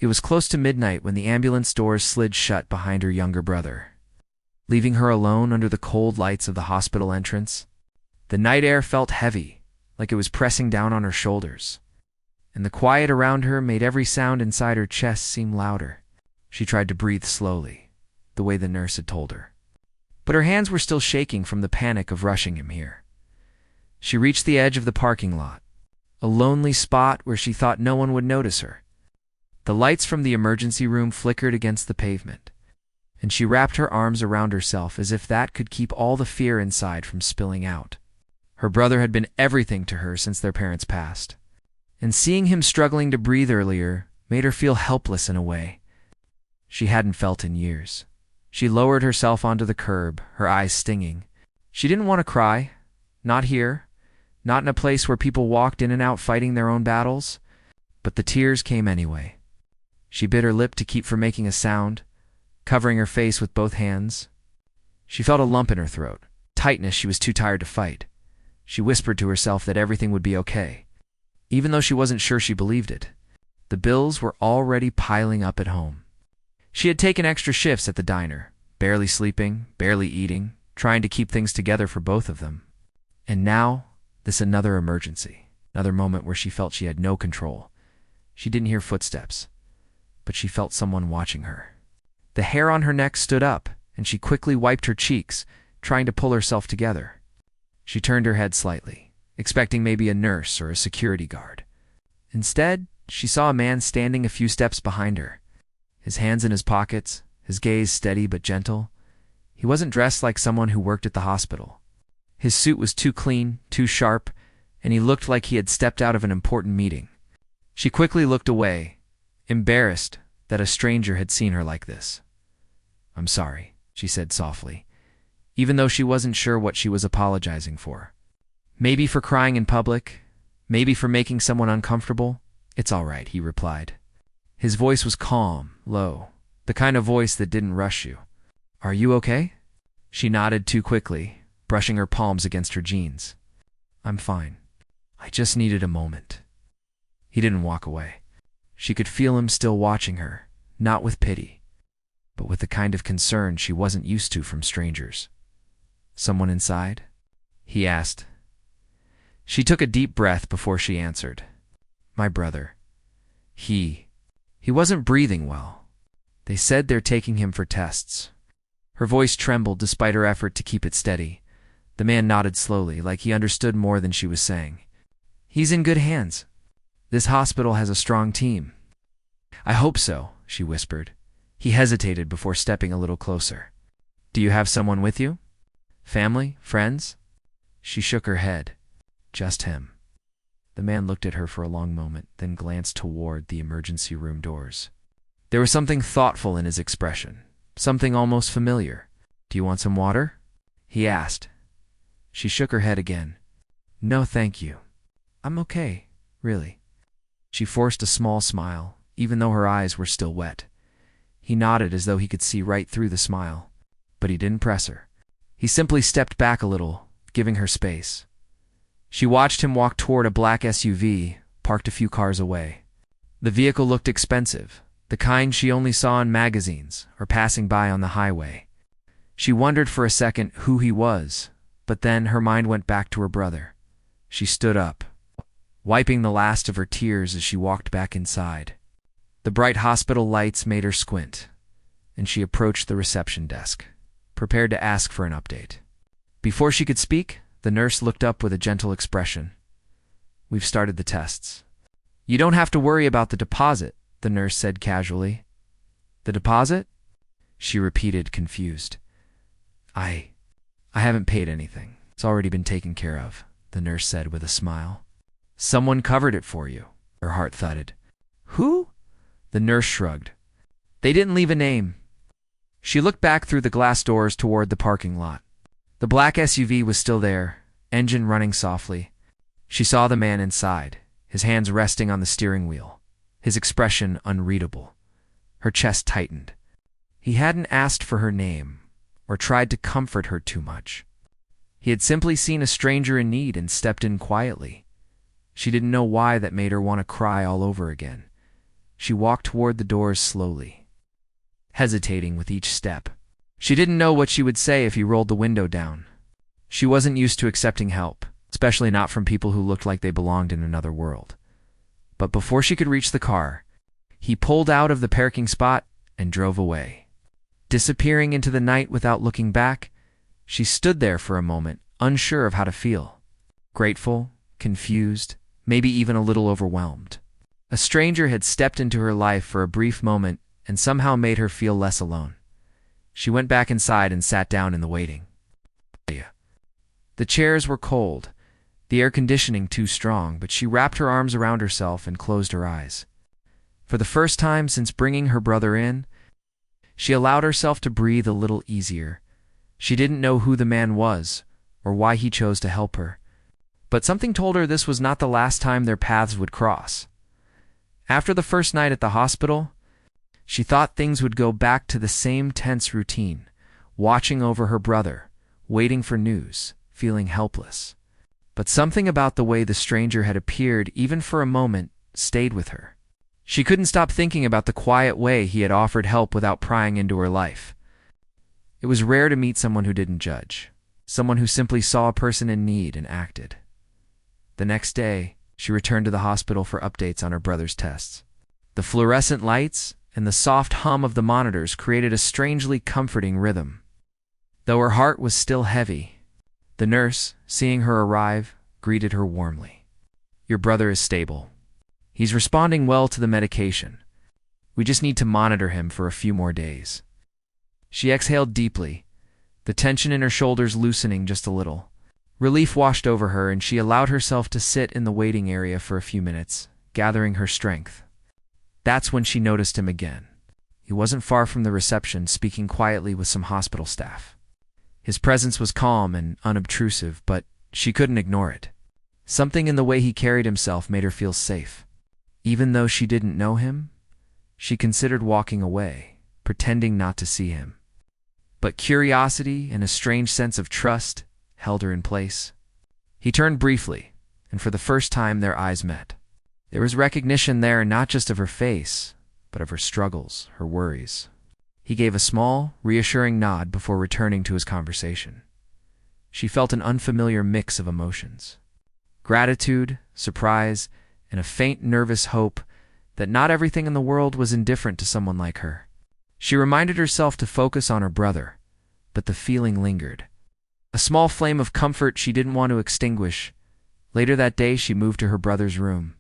It was close to midnight when the ambulance doors slid shut behind her younger brother, leaving her alone under the cold lights of the hospital entrance. The night air felt heavy, like it was pressing down on her shoulders, and the quiet around her made every sound inside her chest seem louder. She tried to breathe slowly, the way the nurse had told her, but her hands were still shaking from the panic of rushing him here. She reached the edge of the parking lot, a lonely spot where she thought no one would notice her. The lights from the emergency room flickered against the pavement, and she wrapped her arms around herself as if that could keep all the fear inside from spilling out. Her brother had been everything to her since their parents passed, and seeing him struggling to breathe earlier made her feel helpless in a way she hadn't felt in years. She lowered herself onto the curb, her eyes stinging. She didn't want to cry, not here, not in a place where people walked in and out fighting their own battles, but the tears came anyway. She bit her lip to keep from making a sound, covering her face with both hands. She felt a lump in her throat, tightness she was too tired to fight. She whispered to herself that everything would be okay, even though she wasn't sure she believed it. The bills were already piling up at home. She had taken extra shifts at the diner, barely sleeping, barely eating, trying to keep things together for both of them. And now, this another emergency, another moment where she felt she had no control. She didn't hear footsteps, but she felt someone watching her. The hair on her neck stood up, and she quickly wiped her cheeks, trying to pull herself together. She turned her head slightly, expecting maybe a nurse or a security guard. Instead, she saw a man standing a few steps behind her, his hands in his pockets, his gaze steady but gentle. He wasn't dressed like someone who worked at the hospital. His suit was too clean, too sharp, and he looked like he had stepped out of an important meeting. She quickly looked away, embarrassed that a stranger had seen her like this. "I'm sorry," she said softly, even though she wasn't sure what she was apologizing for. Maybe for crying in public, maybe for making someone uncomfortable. "It's all right," he replied. His voice was calm, low, the kind of voice that didn't rush you. "Are you okay?" She nodded too quickly, brushing her palms against her jeans. "I'm fine. I just needed a moment." He didn't walk away. She could feel him still watching her, not with pity, but with the kind of concern she wasn't used to from strangers. "Someone inside?" he asked. She took a deep breath before she answered. "My brother. He wasn't breathing well. They said they're taking him for tests." Her voice trembled despite her effort to keep it steady. The man nodded slowly, like he understood more than she was saying. "He's in good hands. This hospital has a strong team." "I hope so," she whispered. He hesitated before stepping a little closer. "Do you have someone with you? Family? Friends?" She shook her head. "Just him." The man looked at her for a long moment, then glanced toward the emergency room doors. There was something thoughtful in his expression, something almost familiar. "Do you want some water?" he asked. She shook her head again. "No, thank you. I'm okay, really." She forced a small smile, even though her eyes were still wet. He nodded as though he could see right through the smile, but he didn't press her. He simply stepped back a little, giving her space. She watched him walk toward a black SUV, parked a few cars away. The vehicle looked expensive, the kind she only saw in magazines or passing by on the highway. She wondered for a second who he was, but then her mind went back to her brother. She stood up, wiping the last of her tears as she walked back inside. The bright hospital lights made her squint, and she approached the reception desk, prepared to ask for an update. Before she could speak, the nurse looked up with a gentle expression. "We've started the tests." "You don't have to worry about the deposit," the nurse said casually. "The deposit?" she repeated, confused. I haven't paid anything. It's already been taken care of," the nurse said with a smile. "Someone covered it for you," her heart thudded. "Who?" The nurse shrugged. "They didn't leave a name." She looked back through the glass doors toward the parking lot. The black SUV was still there, engine running softly. She saw the man inside, his hands resting on the steering wheel, his expression unreadable. Her chest tightened. He hadn't asked for her name or tried to comfort her too much. He had simply seen a stranger in need and stepped in quietly. She didn't know why that made her want to cry all over again. she walked toward the doors slowly, hesitating with each step. She didn't know what she would say if he rolled the window down. She wasn't used to accepting help, especially not from people who looked like they belonged in another world. But before she could reach the car, he pulled out of the parking spot and drove away. Disappearing into the night without looking back, she stood there for a moment, unsure of how to feel. Grateful, confused, maybe even a little overwhelmed. A stranger had stepped into her life for a brief moment and somehow made her feel less alone. She went back inside and sat down in the waiting area. The chairs were cold, the air conditioning too strong, but she wrapped her arms around herself and closed her eyes. For the first time since bringing her brother in, she allowed herself to breathe a little easier. She didn't know who the man was or why he chose to help her, but something told her this was not the last time their paths would cross. After the first night at the hospital, she thought things would go back to the same tense routine, watching over her brother, waiting for news, feeling helpless. But something about the way the stranger had appeared, even for a moment, stayed with her. She couldn't stop thinking about the quiet way he had offered help without prying into her life. It was rare to meet someone who didn't judge, someone who simply saw a person in need and acted. The next day, she returned to the hospital for updates on her brother's tests. The fluorescent lights and the soft hum of the monitors created a strangely comforting rhythm. Though her heart was still heavy, the nurse, seeing her arrive, greeted her warmly. "Your brother is stable. He's responding well to the medication. We just need to monitor him for a few more days." She exhaled deeply, the tension in her shoulders loosening just a little. Relief washed over her, and she allowed herself to sit in the waiting area for a few minutes, gathering her strength. That's when she noticed him again. He wasn't far from the reception, speaking quietly with some hospital staff. His presence was calm and unobtrusive, but she couldn't ignore it. Something in the way he carried himself made her feel safe. Even though she didn't know him, she considered walking away, pretending not to see him. But curiosity and a strange sense of trust held her in place. He turned briefly, and for the first time their eyes met. There was recognition there, not just of her face, but of her struggles, her worries. He gave a small, reassuring nod before returning to his conversation. She felt an unfamiliar mix of emotions: gratitude, surprise, and a faint nervous hope that not everything in the world was indifferent to someone like her. She reminded herself to focus on her brother, but the feeling lingered. A small flame of comfort she didn't want to extinguish. Later that day, she moved to her brother's room.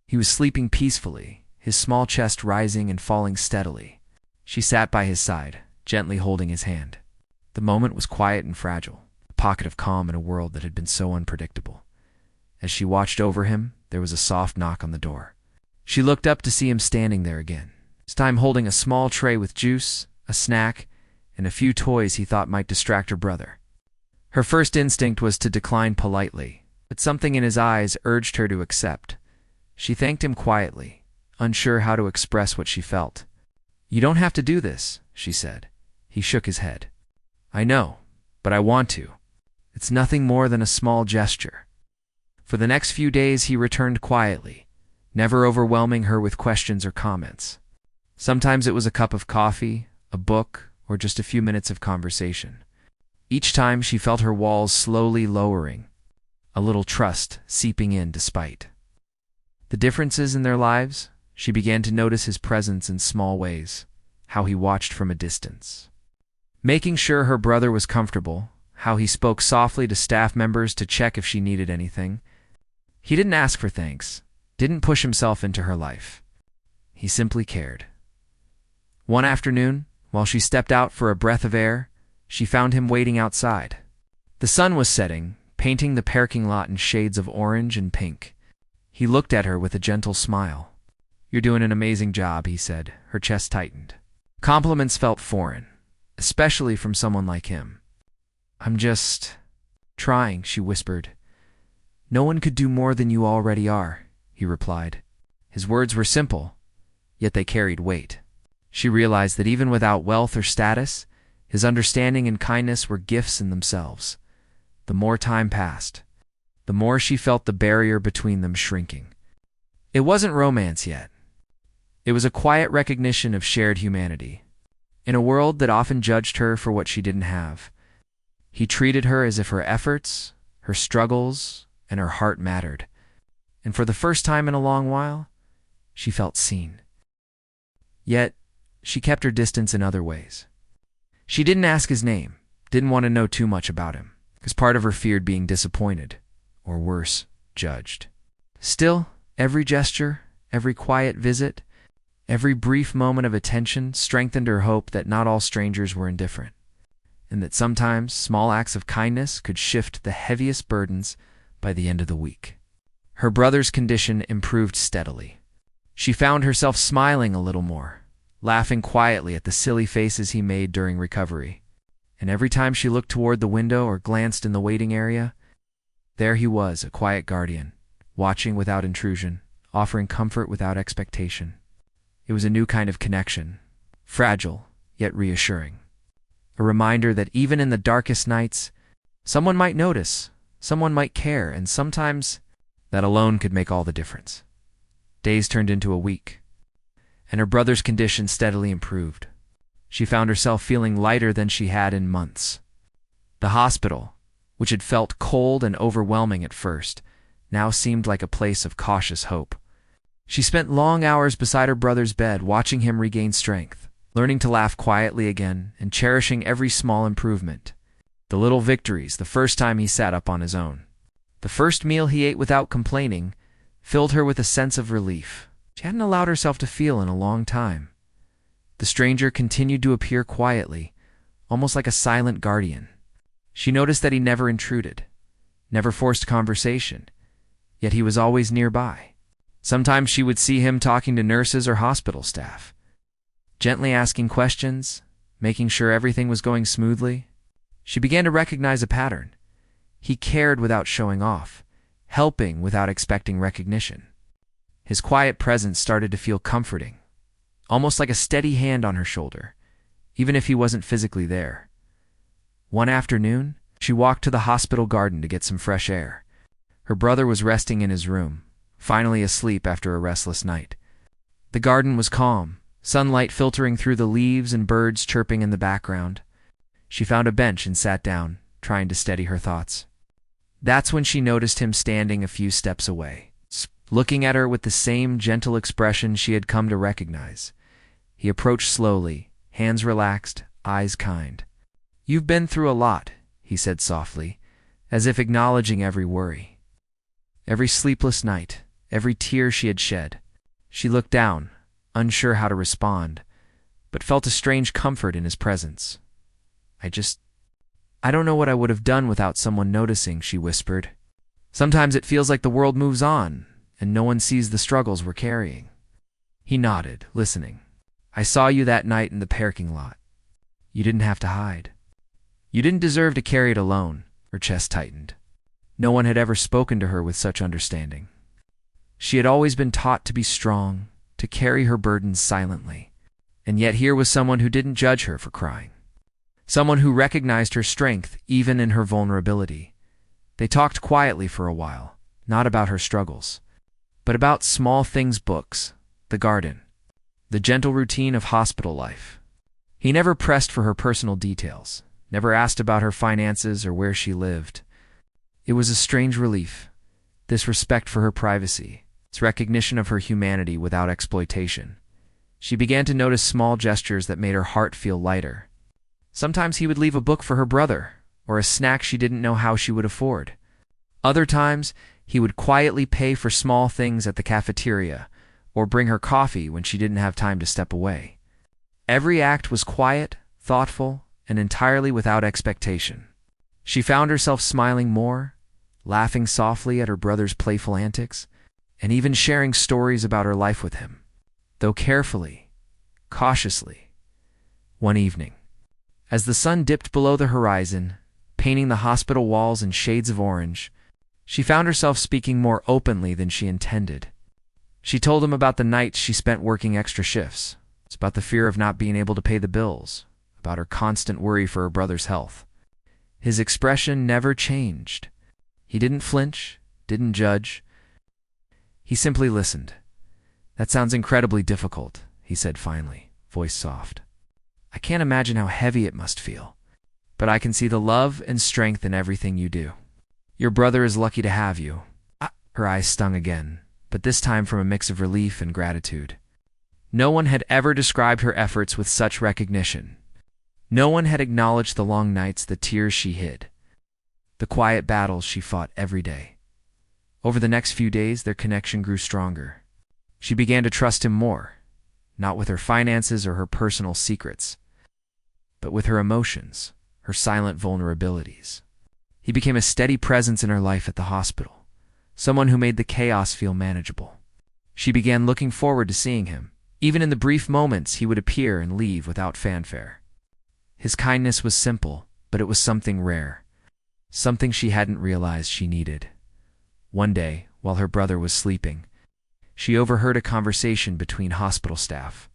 He was sleeping peacefully, his small chest rising and falling steadily. She sat by his side, gently holding his hand. The moment was quiet and fragile, a pocket of calm in a world that had been so unpredictable. As she watched over him, there was a soft knock on the door. She looked up to see him standing there again, this time holding a small tray with juice, a snack, and a few toys he thought might distract her brother. Her first instinct was to decline politely, but something in his eyes urged her to accept. She thanked him quietly, unsure how to express what she felt. "You don't have to do this," she said. He shook his head. "I know, but I want to. It's nothing more than a small gesture." For the next few days he returned quietly, never overwhelming her with questions or comments. Sometimes it was a cup of coffee, a book, or just a few minutes of conversation. Each time she felt her walls slowly lowering, a little trust seeping in despite the differences in their lives. She began to notice his presence in small ways, how he watched from a distance, making sure her brother was comfortable, how he spoke softly to staff members to check if she needed anything. He didn't ask for thanks, didn't push himself into her life. He simply cared. One afternoon, while she stepped out for a breath of air, she found him waiting outside. The sun was setting, painting the parking lot in shades of orange and pink. He looked at her with a gentle smile. "You're doing an amazing job," he said, her chest tightened. Compliments felt foreign, especially from someone like him. "I'm just trying," she whispered. "No one could do more than you already are," he replied. His words were simple, yet they carried weight. She realized that even without wealth or status, his understanding and kindness were gifts in themselves. The more time passed, the more she felt the barrier between them shrinking. It wasn't romance yet. It was a quiet recognition of shared humanity. In a world that often judged her for what she didn't have, he treated her as if her efforts, her struggles, and her heart mattered. And for the first time in a long while, she felt seen. Yet, she kept her distance in other ways. She didn't ask his name, didn't want to know too much about him, because part of her feared being disappointed, or worse, judged. Still, every gesture, every quiet visit, every brief moment of attention strengthened her hope that not all strangers were indifferent, and that sometimes small acts of kindness could shift the heaviest burdens by the end of the week. Her brother's condition improved steadily. She found herself smiling a little more, laughing quietly at the silly faces he made during recovery. And every time she looked toward the window or glanced in the waiting area, there he was, a quiet guardian, watching without intrusion, offering comfort without expectation. It was a new kind of connection, fragile yet reassuring. A reminder that even in the darkest nights, someone might notice, someone might care, and sometimes that alone could make all the difference. Days turned into a week, and her brother's condition steadily improved. She found herself feeling lighter than she had in months. The hospital, which had felt cold and overwhelming at first, now seemed like a place of cautious hope. She spent long hours beside her brother's bed, watching him regain strength, learning to laugh quietly again, and cherishing every small improvement. The little victories, the first time he sat up on his own, the first meal he ate without complaining, filled her with a sense of relief she hadn't allowed herself to feel in a long time. The stranger continued to appear quietly, almost like a silent guardian. She noticed that he never intruded, never forced conversation, yet he was always nearby. Sometimes she would see him talking to nurses or hospital staff, gently asking questions, making sure everything was going smoothly. She began to recognize a pattern. He cared without showing off, helping without expecting recognition. His quiet presence started to feel comforting, almost like a steady hand on her shoulder, even if he wasn't physically there. One afternoon, she walked to the hospital garden to get some fresh air. Her brother was resting in his room, finally asleep after a restless night. The garden was calm, sunlight filtering through the leaves and birds chirping in the background. She found a bench and sat down, trying to steady her thoughts. That's when she noticed him standing a few steps away, looking at her with the same gentle expression she had come to recognize. He approached slowly, hands relaxed, eyes kind. "You've been through a lot," he said softly, as if acknowledging every worry. Every sleepless night, every tear she had shed. She looked down, unsure how to respond, but felt a strange comfort in his presence. I don't know what I would have done without someone noticing," she whispered. "Sometimes it feels like the world moves on, and no one sees the struggles we're carrying." He nodded, listening. "I saw you that night in the parking lot. You didn't have to hide. You didn't deserve to carry it alone." Her chest tightened. No one had ever spoken to her with such understanding. She had always been taught to be strong, to carry her burdens silently. And yet here was someone who didn't judge her for crying. Someone who recognized her strength even in her vulnerability. They talked quietly for a while, not about her struggles, but about small things: books, the garden, the gentle routine of hospital life. He never pressed for her personal details, never asked about her finances or where she lived. It was a strange relief, this respect for her privacy, its recognition of her humanity without exploitation. She began to notice small gestures that made her heart feel lighter. Sometimes he would leave a book for her brother, or a snack she didn't know how she would afford. Other times, he would quietly pay for small things at the cafeteria, or bring her coffee when she didn't have time to step away. Every act was quiet, thoughtful, and entirely without expectation. She found herself smiling more, laughing softly at her brother's playful antics, and even sharing stories about her life with him, though carefully, cautiously. One evening, as the sun dipped below the horizon, painting the hospital walls in shades of orange, she found herself speaking more openly than she intended. She told him about the nights she spent working extra shifts. It's about the fear of not being able to pay the bills, about her constant worry for her brother's health. His expression never changed. He didn't flinch, didn't judge. He simply listened. "That sounds incredibly difficult," he said finally, voice soft. "I can't imagine how heavy it must feel, but I can see the love and strength in everything you do. Your brother is lucky to have you." Her eyes stung again, but this time from a mix of relief and gratitude. No one had ever described her efforts with such recognition. No one had acknowledged the long nights, the tears she hid, the quiet battles she fought every day. Over the next few days, their connection grew stronger. She began to trust him more, not with her finances or her personal secrets, but with her emotions, her silent vulnerabilities. He became a steady presence in her life at the hospital, someone who made the chaos feel manageable. She began looking forward to seeing him, even in the brief moments he would appear and leave without fanfare. His kindness was simple, but it was something rare, something she hadn't realized she needed. One day, while her brother was sleeping, she overheard a conversation between hospital staff.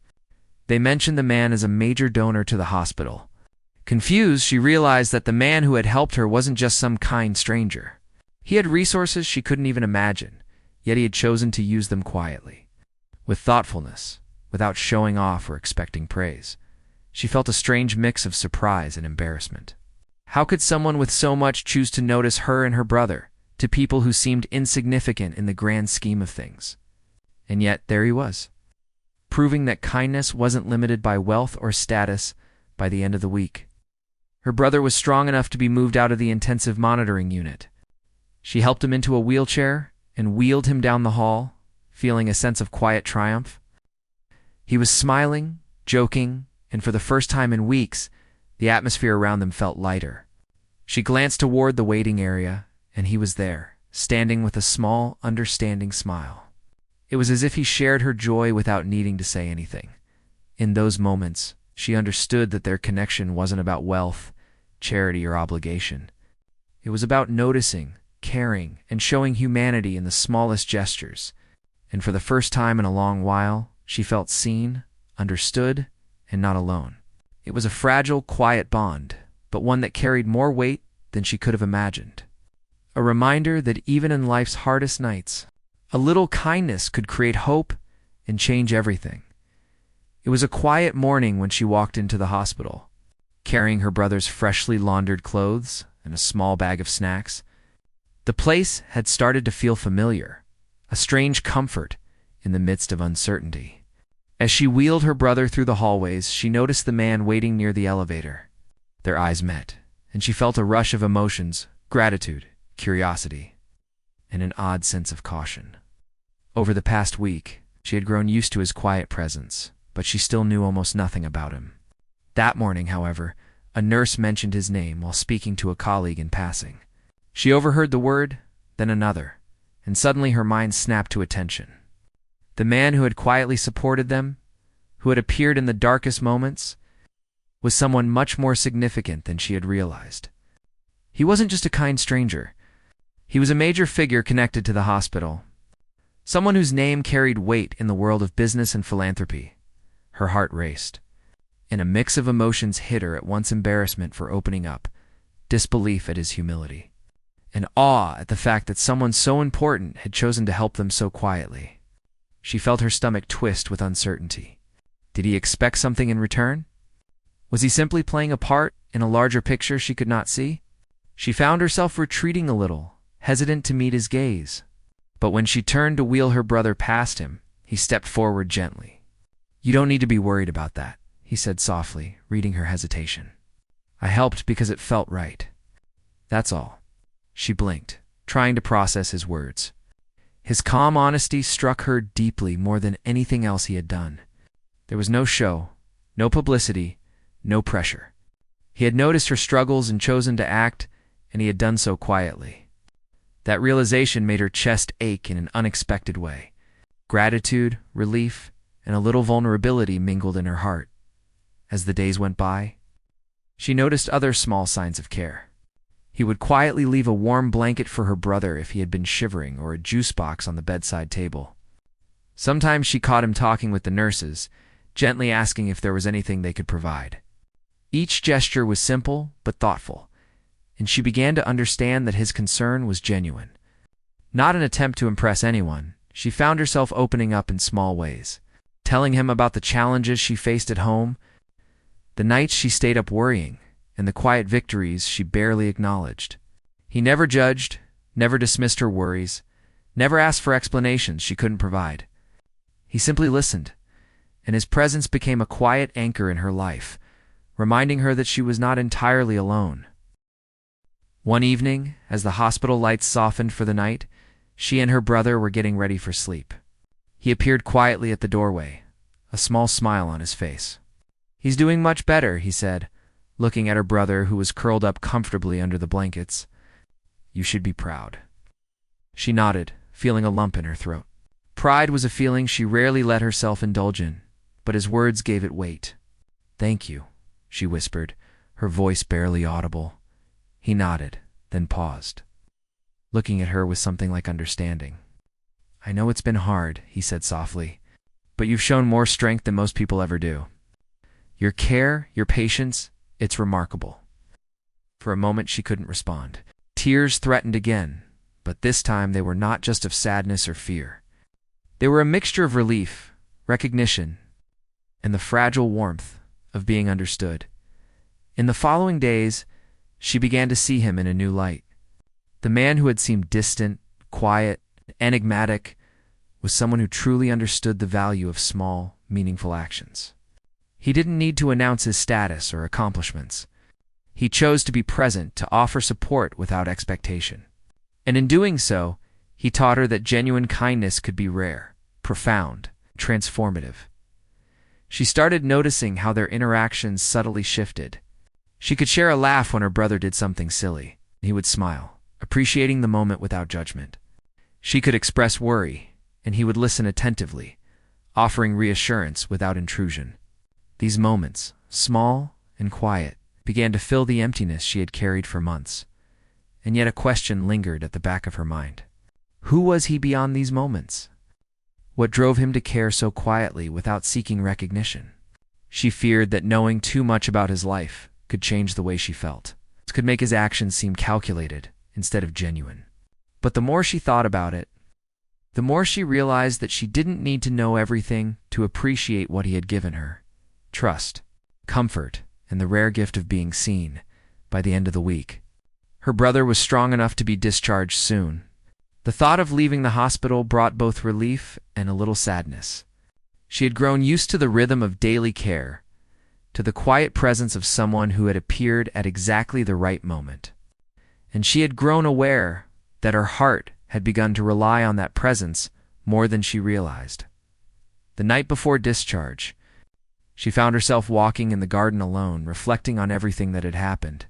They mentioned the man as a major donor to the hospital. Confused, she realized that the man who had helped her wasn't just some kind stranger. He had resources she couldn't even imagine, yet he had chosen to use them quietly, with thoughtfulness, without showing off or expecting praise. She felt a strange mix of surprise and embarrassment. How could someone with so much choose to notice her and her brother, to people who seemed insignificant in the grand scheme of things? And yet, there he was, proving that kindness wasn't limited by wealth or status. By the end of the week, her brother was strong enough to be moved out of the intensive monitoring unit. She helped him into a wheelchair and wheeled him down the hall, feeling a sense of quiet triumph. He was smiling, joking, and for the first time in weeks, the atmosphere around them felt lighter. She glanced toward the waiting area, and he was there, standing with a small, understanding smile. It was as if he shared her joy without needing to say anything. In those moments, she understood that their connection wasn't about wealth, charity, or obligation. It was about noticing, caring, and showing humanity in the smallest gestures. And for the first time in a long while, she felt seen, understood, and not alone. It was a fragile, quiet bond, but one that carried more weight than she could have imagined. A reminder that even in life's hardest nights, a little kindness could create hope and change everything. It was a quiet morning when she walked into the hospital, carrying her brother's freshly laundered clothes and a small bag of snacks. The place had started to feel familiar, a strange comfort in the midst of uncertainty. As she wheeled her brother through the hallways, she noticed the man waiting near the elevator. Their eyes met, and she felt a rush of emotions, gratitude, curiosity, and an odd sense of caution. Over the past week, she had grown used to his quiet presence, but she still knew almost nothing about him. That morning, however, a nurse mentioned his name while speaking to a colleague in passing. She overheard the word, then another, and suddenly her mind snapped to attention. The man who had quietly supported them, who had appeared in the darkest moments, was someone much more significant than she had realized. He wasn't just a kind stranger. He was a major figure connected to the hospital, someone whose name carried weight in the world of business and philanthropy. Her heart raced, and a mix of emotions hit her, at once embarrassment for opening up, disbelief at his humility, and awe at the fact that someone so important had chosen to help them so quietly. She felt her stomach twist with uncertainty. Did he expect something in return? Was he simply playing a part in a larger picture she could not see? She found herself retreating a little, hesitant to meet his gaze. But when she turned to wheel her brother past him, he stepped forward gently. "You don't need to be worried about that," he said softly, reading her hesitation. "I helped because it felt right. That's all." She blinked, trying to process his words. His calm honesty struck her deeply more than anything else he had done. There was no show, no publicity, no pressure. He had noticed her struggles and chosen to act, and he had done so quietly. That realization made her chest ache in an unexpected way. Gratitude, relief, and a little vulnerability mingled in her heart. As the days went by, she noticed other small signs of care. He would quietly leave a warm blanket for her brother if he had been shivering, or a juice box on the bedside table. Sometimes she caught him talking with the nurses, gently asking if there was anything they could provide. Each gesture was simple but thoughtful, and she began to understand that his concern was genuine. Not an attempt to impress anyone, She found herself opening up in small ways, telling him about the challenges she faced at home, the nights she stayed up worrying, and the quiet victories she barely acknowledged. He never judged, never dismissed her worries, never asked for explanations she couldn't provide. He simply listened, and his presence became a quiet anchor in her life, reminding her that she was not entirely alone. One evening, as the hospital lights softened for the night, she and her brother were getting ready for sleep. He appeared quietly at the doorway, a small smile on his face. "He's doing much better," he said, looking at her brother who was curled up comfortably under the blankets. "You should be proud." She nodded, feeling a lump in her throat. Pride was a feeling she rarely let herself indulge in, but his words gave it weight. "Thank you," she whispered, her voice barely audible. He nodded, then paused, looking at her with something like understanding. "I know it's been hard," he said softly, "but you've shown more strength than most people ever do. Your care, your patience, it's remarkable." For a moment she couldn't respond. Tears threatened again, but this time they were not just of sadness or fear. They were a mixture of relief, recognition, and the fragile warmth of being understood. In the following days, she began to see him in a new light. The man who had seemed distant, quiet, enigmatic, was someone who truly understood the value of small, meaningful actions. He didn't need to announce his status or accomplishments. He chose to be present, to offer support without expectation. And in doing so, he taught her that genuine kindness could be rare, profound, transformative. She started noticing how their interactions subtly shifted. She could share a laugh when her brother did something silly. He would smile, appreciating the moment without judgment. She could express worry, and he would listen attentively, offering reassurance without intrusion. These moments, small and quiet, began to fill the emptiness she had carried for months. And yet a question lingered at the back of her mind. Who was he beyond these moments? What drove him to care so quietly without seeking recognition? She feared that knowing too much about his life could change the way she felt. It could make his actions seem calculated instead of genuine. But the more she thought about it, the more she realized that she didn't need to know everything to appreciate what he had given her. Trust, comfort, and the rare gift of being seen. By the end of the week, her brother was strong enough to be discharged soon. The thought of leaving the hospital brought both relief and a little sadness. She had grown used to the rhythm of daily care, to the quiet presence of someone who had appeared at exactly the right moment. And she had grown aware that her heart had begun to rely on that presence more than she realized. The night before discharge, she found herself walking in the garden alone, reflecting on everything that had happened.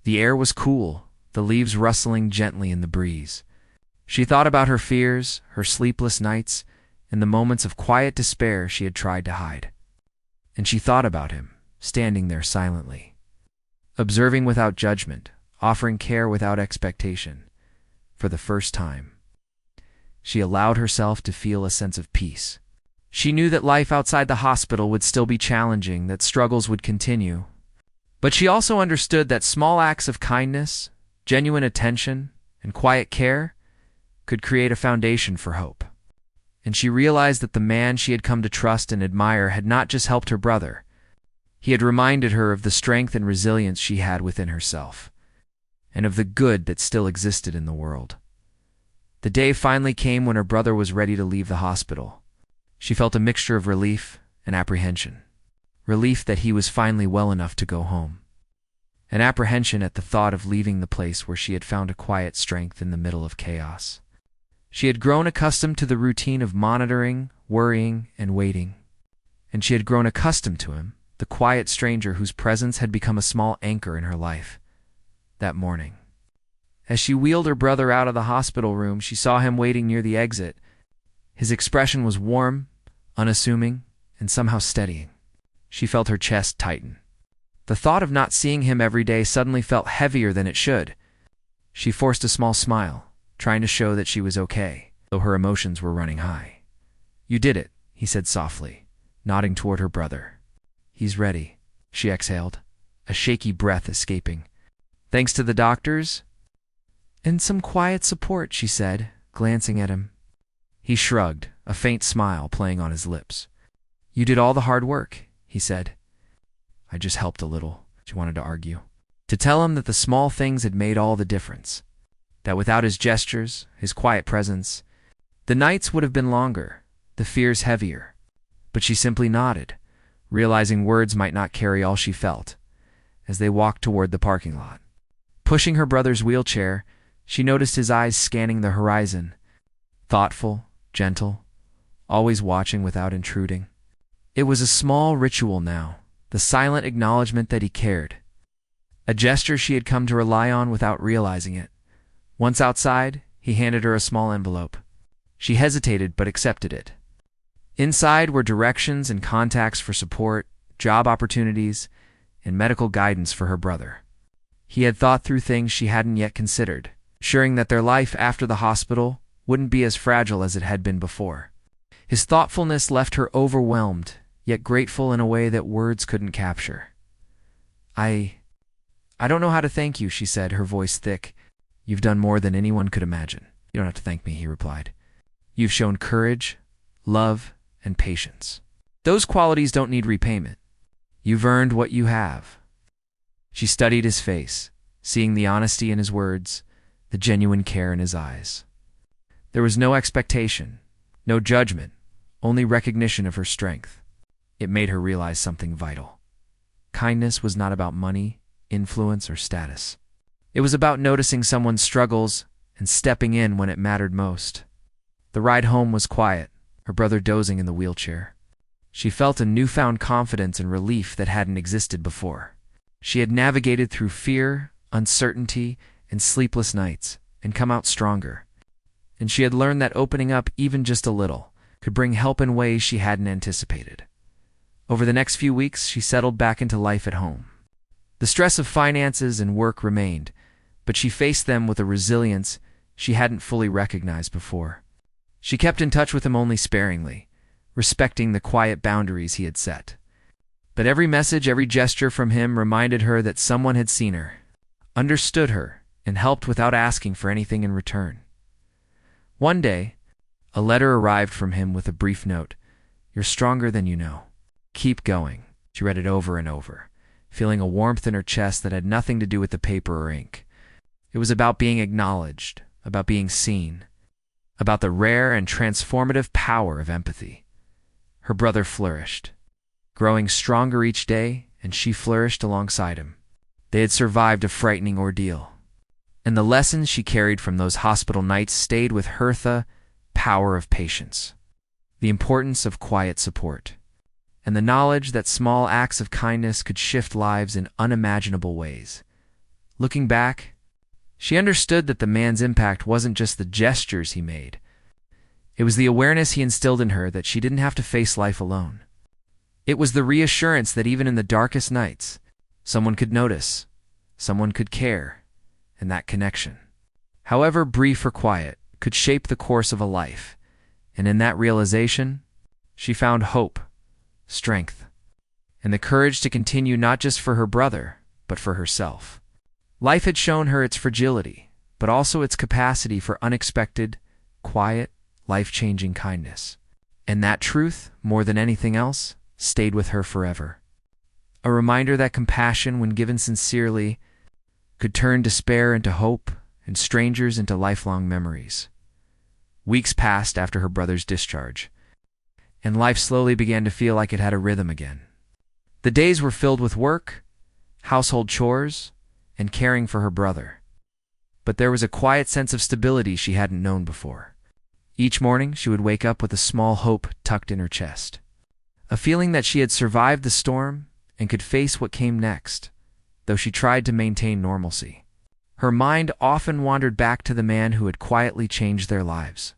The air was cool, the leaves rustling gently in the breeze. She thought about her fears, her sleepless nights, and the moments of quiet despair she had tried to hide. And she thought about him, standing there silently, observing without judgment, offering care without expectation. For the first time, she allowed herself to feel a sense of peace. She knew that life outside the hospital would still be challenging, that struggles would continue. But she also understood that small acts of kindness, genuine attention, and quiet care could create a foundation for hope. And she realized that the man she had come to trust and admire had not just helped her brother. He had reminded her of the strength and resilience she had within herself, and of the good that still existed in the world. The day finally came when her brother was ready to leave the hospital. She felt a mixture of relief and apprehension. Relief that he was finally well enough to go home, and apprehension at the thought of leaving the place where she had found a quiet strength in the middle of chaos. She had grown accustomed to the routine of monitoring, worrying, and waiting, and she had grown accustomed to him, the quiet stranger whose presence had become a small anchor in her life. That morning, as she wheeled her brother out of the hospital room, she saw him waiting near the exit. His expression was warm, unassuming, and somehow steadying. She felt her chest tighten. The thought of not seeing him every day suddenly felt heavier than it should. She forced a small smile, trying to show that she was okay, though her emotions were running high. "You did it," he said softly, nodding toward her brother. "He's ready," she exhaled, a shaky breath escaping. "Thanks to the doctors?" "And some quiet support," she said, glancing at him. He shrugged, a faint smile playing on his lips. "You did all the hard work," he said. "I just helped a little," she wanted to argue. To tell him that the small things had made all the difference. That without his gestures, his quiet presence, the nights would have been longer, the fears heavier. But she simply nodded, realizing words might not carry all she felt, as they walked toward the parking lot. Pushing her brother's wheelchair, she noticed his eyes scanning the horizon, thoughtful, gentle, always watching without intruding. It was a small ritual now, the silent acknowledgement that he cared. A gesture she had come to rely on without realizing it. Once outside, he handed her a small envelope. She hesitated but accepted it. Inside were directions and contacts for support, job opportunities, and medical guidance for her brother. He had thought through things she hadn't yet considered, assuring that their life after the hospital wouldn't be as fragile as it had been before. His thoughtfulness left her overwhelmed, yet grateful in a way that words couldn't capture. I don't know how to thank you," she said, her voice thick. "You've done more than anyone could imagine." "You don't have to thank me," he replied. "You've shown courage, love, and patience. Those qualities don't need repayment. You've earned what you have." She studied his face, seeing the honesty in his words, the genuine care in his eyes. There was no expectation, no judgment, only recognition of her strength. It made her realize something vital. Kindness was not about money, influence, or status. It was about noticing someone's struggles and stepping in when it mattered most. The ride home was quiet, her brother dozing in the wheelchair. She felt a newfound confidence and relief that hadn't existed before. She had navigated through fear, uncertainty, and sleepless nights, and come out stronger. And she had learned that opening up even just a little could bring help in ways she hadn't anticipated. Over the next few weeks, she settled back into life at home. The stress of finances and work remained, but she faced them with a resilience she hadn't fully recognized before. She kept in touch with him only sparingly, respecting the quiet boundaries he had set. But every message, every gesture from him reminded her that someone had seen her, understood her, and helped without asking for anything in return. One day, a letter arrived from him with a brief note. "You're stronger than you know. Keep going." She read it over and over, feeling a warmth in her chest that had nothing to do with the paper or ink. It was about being acknowledged, about being seen, about the rare and transformative power of empathy. Her brother flourished, growing stronger each day, and she flourished alongside him. They had survived a frightening ordeal, and the lessons she carried from those hospital nights stayed with her: the power of patience, the importance of quiet support, and the knowledge that small acts of kindness could shift lives in unimaginable ways. Looking back, she understood that the man's impact wasn't just the gestures he made. It was the awareness he instilled in her that she didn't have to face life alone. It was the reassurance that even in the darkest nights, someone could notice, someone could care, and that connection, however brief or quiet, could shape the course of a life. And in that realization, she found hope, strength, and the courage to continue not just for her brother, but for herself. Life had shown her its fragility, but also its capacity for unexpected, quiet, life-changing kindness. And that truth, more than anything else, stayed with her forever. A reminder that compassion, when given sincerely, could turn despair into hope and strangers into lifelong memories. Weeks passed after her brother's discharge, and life slowly began to feel like it had a rhythm again. The days were filled with work, household chores, and caring for her brother. But there was a quiet sense of stability she hadn't known before. Each morning, she would wake up with a small hope tucked in her chest, a feeling that she had survived the storm and could face what came next, though she tried to maintain normalcy. Her mind often wandered back to the man who had quietly changed their lives.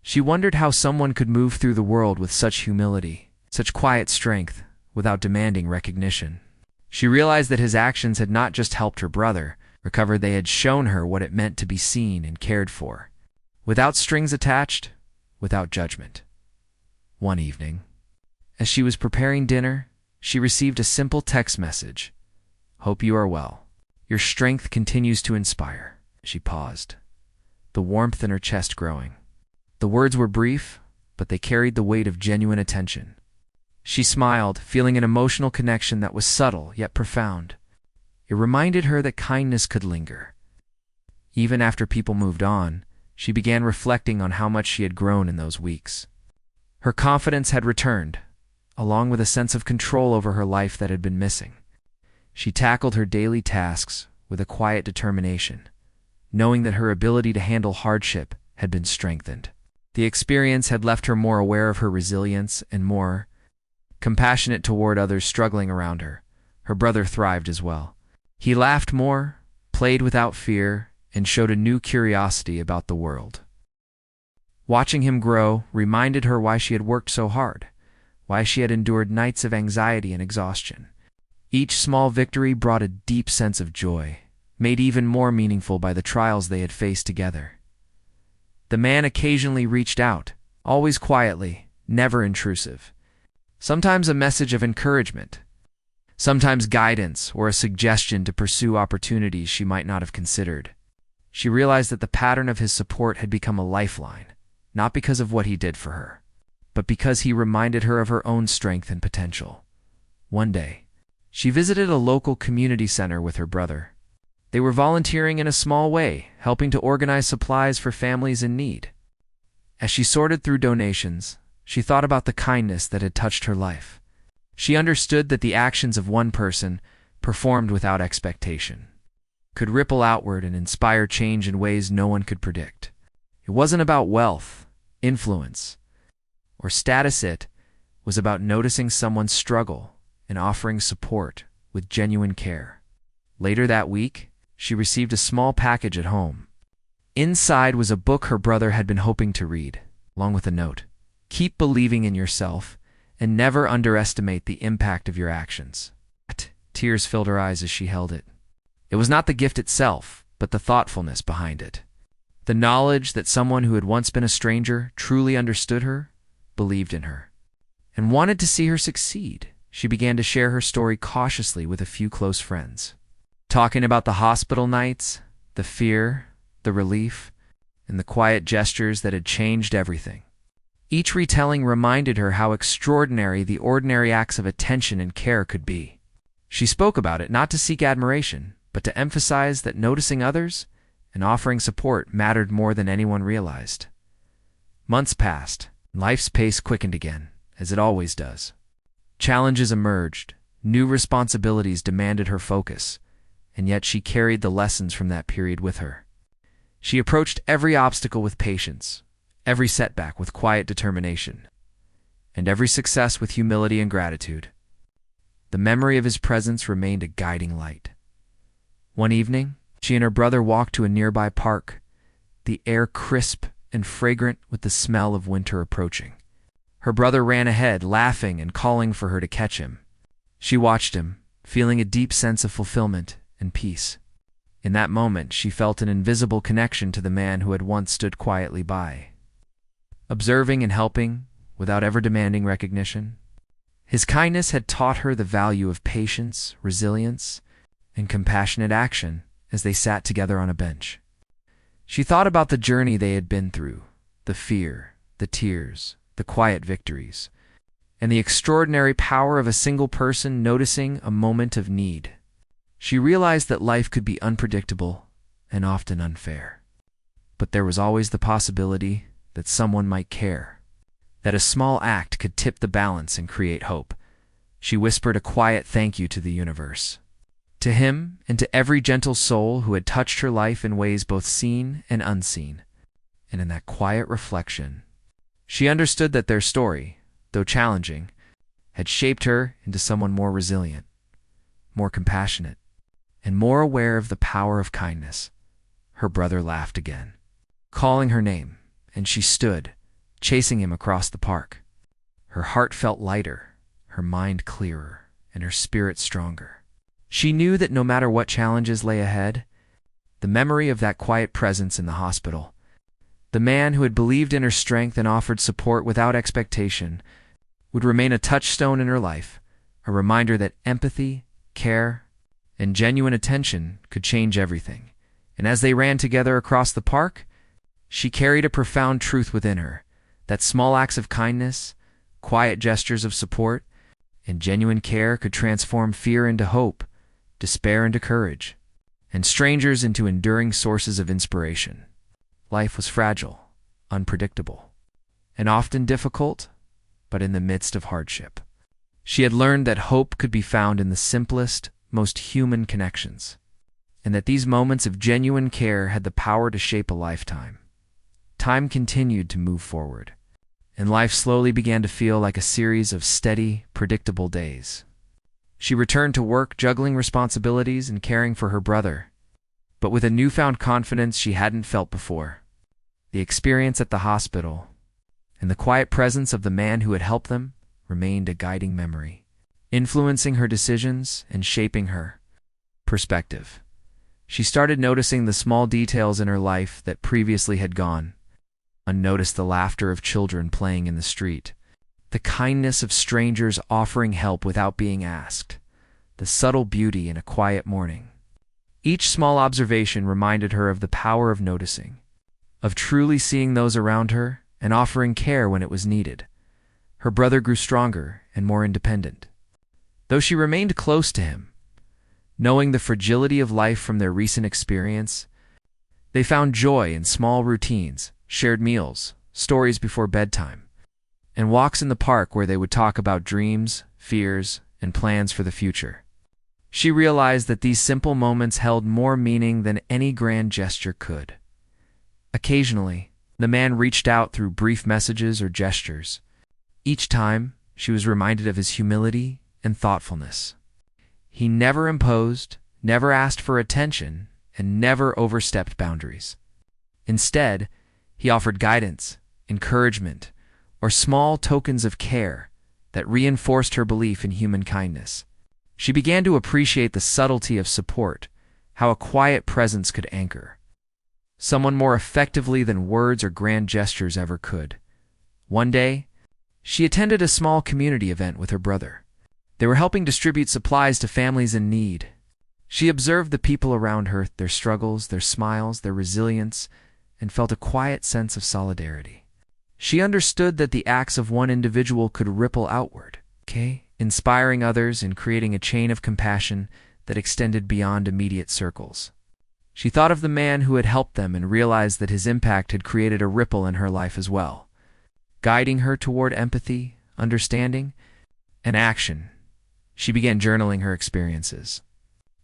She wondered how someone could move through the world with such humility, such quiet strength, without demanding recognition. She realized that his actions had not just helped her brother recover, they had shown her what it meant to be seen and cared for, without strings attached, without judgment. One evening, as she was preparing dinner, she received a simple text message. "Hope you are well. Your strength continues to inspire." She paused, the warmth in her chest growing. The words were brief, but they carried the weight of genuine attention. She smiled, feeling an emotional connection that was subtle yet profound. It reminded her that kindness could linger. Even after people moved on, she began reflecting on how much she had grown in those weeks. Her confidence had returned, along with a sense of control over her life that had been missing. She tackled her daily tasks with a quiet determination, knowing that her ability to handle hardship had been strengthened. The experience had left her more aware of her resilience and more compassionate toward others struggling around her. Her brother thrived as well. He laughed more, played without fear, and showed a new curiosity about the world. Watching him grow reminded her why she had worked so hard, why she had endured nights of anxiety and exhaustion. Each small victory brought a deep sense of joy, made even more meaningful by the trials they had faced together. The man occasionally reached out, always quietly, never intrusive. Sometimes a message of encouragement, sometimes guidance or a suggestion to pursue opportunities she might not have considered. She realized that the pattern of his support had become a lifeline, not because of what he did for her, but because he reminded her of her own strength and potential. One day, she visited a local community center with her brother. They were volunteering in a small way, helping to organize supplies for families in need. As she sorted through donations, she thought about the kindness that had touched her life. She understood that the actions of one person, performed without expectation, could ripple outward and inspire change in ways no one could predict. It wasn't about wealth, influence, or status. It was about noticing someone's struggle and offering support with genuine care. Later that week, she received a small package at home. Inside was a book her brother had been hoping to read, along with a note. Keep believing in yourself and never underestimate the impact of your actions. Tears filled her eyes as she held it. It was not the gift itself, but the thoughtfulness behind it. The knowledge that someone who had once been a stranger truly understood her, believed in her, and wanted to see her succeed. She began to share her story cautiously with a few close friends, talking about the hospital nights, the fear, the relief, and the quiet gestures that had changed everything. Each retelling reminded her how extraordinary the ordinary acts of attention and care could be. She spoke about it not to seek admiration, but to emphasize that noticing others and offering support mattered more than anyone realized. Months passed, and life's pace quickened again, as it always does. Challenges emerged, new responsibilities demanded her focus, and yet she carried the lessons from that period with her. She approached every obstacle with patience, every setback with quiet determination, and every success with humility and gratitude. The memory of his presence remained a guiding light. One evening, she and her brother walked to a nearby park, the air crisp and fragrant with the smell of winter approaching. Her brother ran ahead, laughing and calling for her to catch him. She watched him, feeling a deep sense of fulfillment and peace. In that moment, she felt an invisible connection to the man who had once stood quietly by, observing and helping without ever demanding recognition. His kindness had taught her the value of patience, resilience, and compassionate action as they sat together on a bench. She thought about the journey they had been through, the fear, the tears, the quiet victories, and the extraordinary power of a single person noticing a moment of need. She realized that life could be unpredictable and often unfair, but there was always the possibility that someone might care, that a small act could tip the balance and create hope. She whispered a quiet thank you to the universe, to him and to every gentle soul who had touched her life in ways both seen and unseen. And in that quiet reflection, she understood that their story, though challenging, had shaped her into someone more resilient, more compassionate, and more aware of the power of kindness. Her brother laughed again, calling her name, and she stood, chasing him across the park. Her heart felt lighter, her mind clearer, and her spirit stronger. She knew that no matter what challenges lay ahead, the memory of that quiet presence in the hospital, the man who had believed in her strength and offered support without expectation, would remain a touchstone in her life, a reminder that empathy, care, and genuine attention could change everything. And as they ran together across the park, She carried a profound truth within her, that small acts of kindness, quiet gestures of support, and genuine care could transform fear into hope, despair into courage, and strangers into enduring sources of inspiration. Life was fragile, unpredictable, and often difficult, but in the midst of hardship, she had learned that hope could be found in the simplest, most human connections, and that these moments of genuine care had the power to shape a lifetime. Time continued to move forward, and life slowly began to feel like a series of steady, predictable days. She returned to work, juggling responsibilities and caring for her brother, but with a newfound confidence she hadn't felt before. The experience at the hospital and the quiet presence of the man who had helped them remained a guiding memory, influencing her decisions and shaping her perspective. She started noticing the small details in her life that previously had gone unnoticed: the laughter of children playing in the street, the kindness of strangers offering help without being asked, the subtle beauty in a quiet morning. Each small observation reminded her of the power of noticing, of truly seeing those around her and offering care when it was needed. Her brother grew stronger and more independent, though she remained close to him. Knowing the fragility of life from their recent experience, they found joy in small routines, shared meals, stories before bedtime, and walks in the park where they would talk about dreams, fears, and plans for the future. She realized that these simple moments held more meaning than any grand gesture could. Occasionally, the man reached out through brief messages or gestures. Each time, she was reminded of his humility and thoughtfulness. He never imposed, never asked for attention, and never overstepped boundaries. Instead, he offered guidance, encouragement, or small tokens of care that reinforced her belief in human kindness. She began to appreciate the subtlety of support, how a quiet presence could anchor someone more effectively than words or grand gestures ever could. One day, she attended a small community event with her brother. They were helping distribute supplies to families in need. She observed the people around her, their struggles, their smiles, their resilience, and felt a quiet sense of solidarity. She understood that the acts of one individual could ripple outward, inspiring others and creating a chain of compassion that extended beyond immediate circles. She thought of the man who had helped them and realized that his impact had created a ripple in her life as well, guiding her toward empathy, understanding, and action. She began journaling her experiences,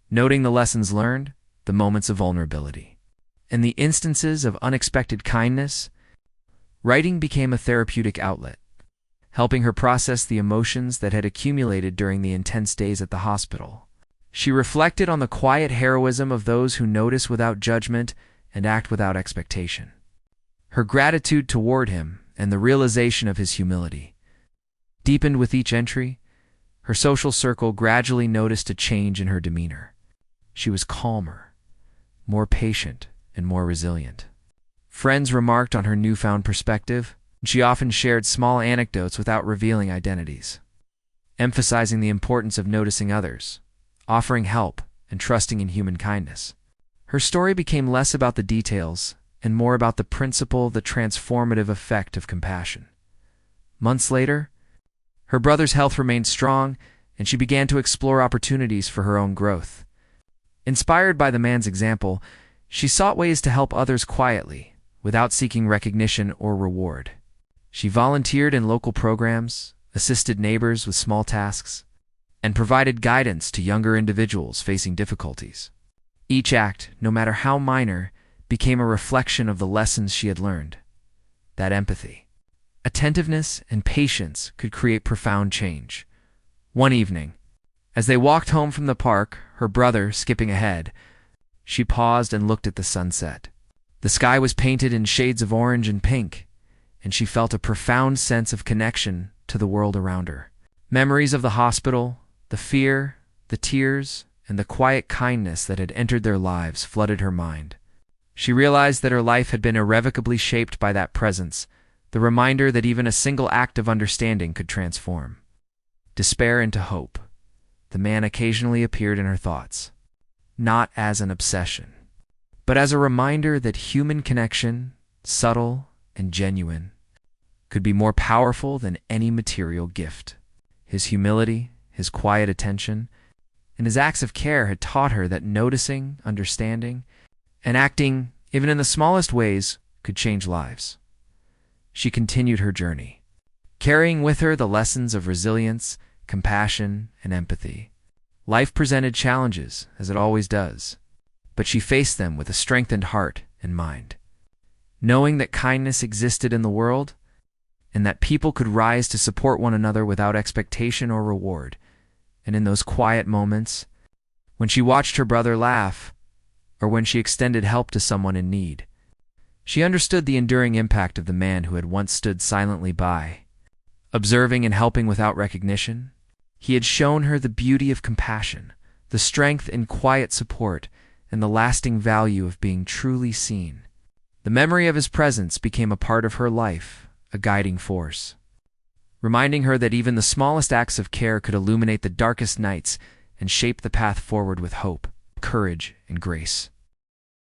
noting the lessons learned, the moments of vulnerability, and the instances of unexpected kindness. Writing became a therapeutic outlet, helping her process the emotions that had accumulated during the intense days at the hospital. She reflected on the quiet heroism of those who notice without judgment and act without expectation. Her gratitude toward him and the realization of his humility deepened with each entry. Her social circle gradually noticed a change in her demeanor. She was calmer, more patient, and more resilient. Friends remarked on her newfound perspective. She often shared small anecdotes without revealing identities, emphasizing the importance of noticing others, offering help, and trusting in human kindness. Her story became less about the details and more about the principle, the transformative effect of compassion. Months later, her brother's health remained strong, and she began to explore opportunities for her own growth. Inspired by the man's example, she sought ways to help others quietly, without seeking recognition or reward. She volunteered in local programs, assisted neighbors with small tasks, and provided guidance to younger individuals facing difficulties. Each act, no matter how minor, became a reflection of the lessons she had learned. That empathy, attentiveness, and patience could create profound change. One evening, as they walked home from the park, her brother skipping ahead, she paused and looked at the sunset. The sky was painted in shades of orange and pink, and she felt a profound sense of connection to the world around her. Memories of the hospital, the fear, the tears, and the quiet kindness that had entered their lives flooded her mind. She realized that her life had been irrevocably shaped by that presence, the reminder that even a single act of understanding could transform despair into hope. The man occasionally appeared in her thoughts, not as an obsession, but as a reminder that human connection, subtle and genuine, could be more powerful than any material gift. His humility, his quiet attention, and his acts of care had taught her that noticing, understanding, and acting, even in the smallest ways, could change lives. She continued her journey, carrying with her the lessons of resilience, compassion, and empathy. Life presented challenges, as it always does, but she faced them with a strengthened heart and mind. Knowing that kindness existed in the world, and that people could rise to support one another without expectation or reward, and in those quiet moments, when she watched her brother laugh, or when she extended help to someone in need, she understood the enduring impact of the man who had once stood silently by, observing and helping without recognition. He had shown her the beauty of compassion, the strength in quiet support, and the lasting value of being truly seen. The memory of his presence became a part of her life, a guiding force, reminding her that even the smallest acts of care could illuminate the darkest nights and shape the path forward with hope, courage, and grace.